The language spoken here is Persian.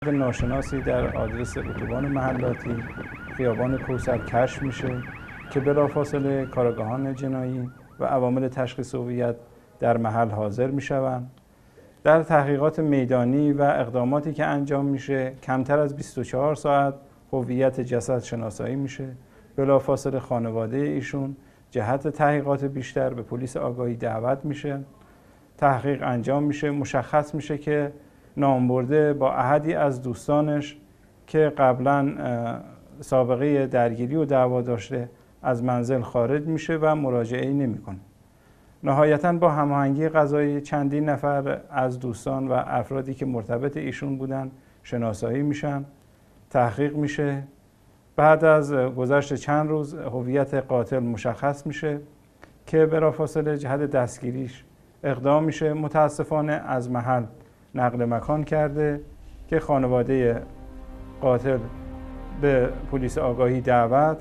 ناشناسی در آدرس اتوبان محلاتی خیابان کوثر کشف میشه که بلافاصله کارآگاهان جنایی و عوامل تشخیص هویت در محل حاضر میشوند. در تحقیقات میدانی و اقداماتی که انجام میشه کمتر از 24 ساعت هویت جسد شناسایی میشه. بلافاصله خانواده ایشون جهت تحقیقات بیشتر به پلیس آگاهی دعوت میشه. تحقیق انجام میشه، مشخص میشه که نامبرده با احدی از دوستانش که قبلا سابقه درگیری و دعوا داشته از منزل خارج میشه و مراجعه‌ای نمیکنه. نهایتاً با هماهنگی قضایی چندین نفر از دوستان و افرادی که مرتبط ایشون بودن شناسایی میشن، تحقیق میشه. بعد از گذشت چند روز هویت قاتل مشخص میشه که بلافاصله جهت دستگیریش اقدام میشه. متاسفانه از محل نقل مکان کرده که خانواده قاتل به پلیس آگاهی دعوت